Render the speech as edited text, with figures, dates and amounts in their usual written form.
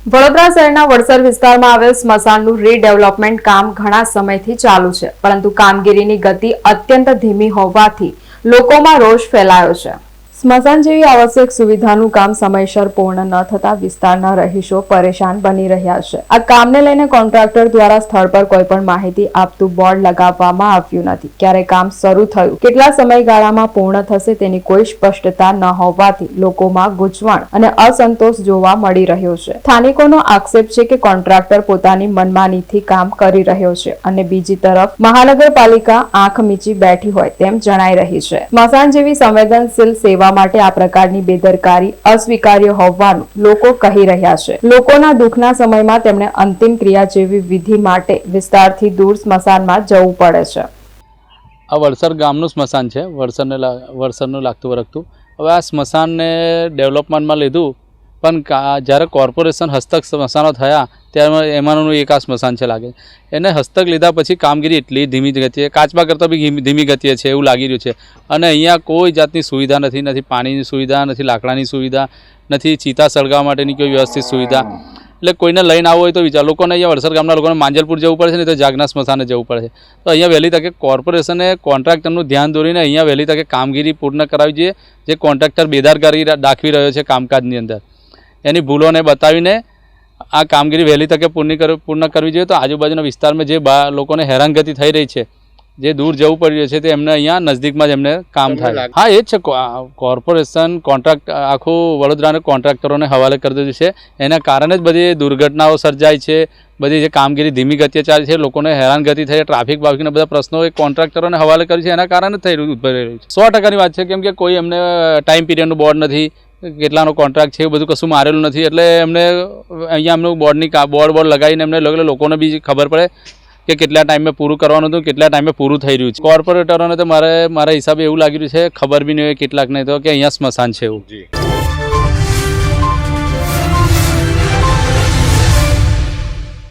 વડોદરા શહેરના વડસર વિસ્તારમાં આવેલ સ્મશાનનું રીડેવલપમેન્ટ કામ ઘણા સમયથી ચાલુ છે, પરંતુ કામગીરીની ગતિ અત્યંત ધીમી હોવાથી લોકોમાં રોષ ફેલાયો છે। સ્મશાન જેવી આવશ્યક સુવિધાનું કામ સમયસર પૂર્ણ ન થતા વિસ્તારના રહીશો પરેશાન બની રહ્યા છે। આ કામને લઈને કોન્ટ્રાક્ટર દ્વારા સ્થળ પર કોઈ પણ માહિતી આપતું બોર્ડ લગાવવામાં આવ્યું નથી। ક્યારે કામ શરૂ થયું, કેટલા સમયગાળામાં પૂર્ણ થશે તેની કોઈ સ્પષ્ટતા ન હોવાથી લોકોમાં ગૂંચવણ અને અસંતોષ જોવા મળી રહ્યો છે। સ્થાનિકોનો આક્ષેપ છે કે કોન્ટ્રાક્ટર પોતાની મનમાનીથી કામ કરી રહ્યો છે અને બીજી તરફ મહાનગરપાલિકા આંખ મીચી બેઠી હોય તેમ જણાઈ રહી છે। સ્મશાન જેવી સંવેદનશીલ સેવા માટે આ પ્રકારની બેદરકારી અસ્વીકાર્ય હોવાનું લોકો કહી રહ્યા છે। લોકોના દુઃખના સમયમાં તેમણે અંતિમ ક્રિયા જેવી વિધિ માટે વિસ્તારથી દૂર સ્મશાનમાં જવું પડે છે। આ વડસર ગામનું સ્મશાન છે, વડસરનું લાગતું વળગતું। હવે આ સ્મશાનને ડેવલપમેન્ટમાં લીધું, પણ જ્યારે કોર્પોરેશન હસ્તક સ્મશાનો થયા ત્યારે એમાંનું એક આ સ્મશાન છે લાગે। એને હસ્તક લીધા પછી કામગીરી એટલી ધીમી ગતિએ, કાચબા કરતાં બી ધીમી ગતિએ છે એવું લાગી રહ્યું છે। અને અહીંયા કોઈ જાતની સુવિધા નથી, નથી પાણીની સુવિધા, નથી લાકડાની સુવિધા, નથી ચિતા સળગાવવા માટેની કોઈ વ્યવસ્થિત સુવિધા। એટલે કોઈને લઈને આવવું હોય તો વિચાર, લોકોને અહીંયા વડસર ગામના લોકોને માંજલપુર જવું પડે છે ને, તો જાગના સ્મશાને જવું પડે છે। તો અહીંયા વહેલી તકે કોર્પોરેશને કોન્ટ્રાક્ટરનું ધ્યાન દોરીને અહીંયા વહેલી તકે કામગીરી પૂર્ણ કરાવવી જોઈએ। જે કોન્ટ્રાક્ટર બેદરકારી દાખવી રહ્યો છે કામકાજની અંદર, એની ભૂલોને બતાવીને આ કામગીરી વહેલી તકે પૂર્ણ કરવી જોઈએ। તો આજુબાજુના વિસ્તારમાં જે લોકોને હેરાનગતિ થઈ રહી છે, જે દૂર જવું પડી રહ્યું છે, તે એમને અહીંયા નજદીકમાં જ એમને કામ થાય। હા, એ જ છે, કોર્પોરેશન કોન્ટ્રાક્ટ આખું વડોદરાને કોન્ટ્રાક્ટરોને હવાલે કરી દીધું છે। એના કારણે જ બધી દુર્ઘટનાઓ સર્જાય છે, બધી જે કામગીરી ધીમી ગતિએ ચાલે છે, લોકોને હેરાનગતિ થઈ, ટ્રાફિક બાફિકના બધા પ્રશ્નો એ કોન્ટ્રાક્ટરોને હવાલે કરી છે, એના કારણે જ ઉદ્ભવી રહ્યું છે। 100%ની વાત છે, કેમ કે કોઈ એમને ટાઈમ પીરિયડનું બોર્ડ નથી, કેટલાનો કોન્ટ્રાક્ટ છે એ બધું કશું મારેલું નથી। એટલે એમને અહીંયા એમનું બોર્ડ લગાવીને એમને લોકોને બી ખબર પડે કે કેટલા ટાઈમે પૂરું કરવાનું હતું, કેટલા ટાઈમે પૂરું થઈ રહ્યું છે। કોર્પોરેટરોને તો મારા હિસાબે એવું લાગી રહ્યું છે, ખબર બી નહીં હોય કેટલાક નહીં તો કે અહીંયા સ્મશાન છે એવું।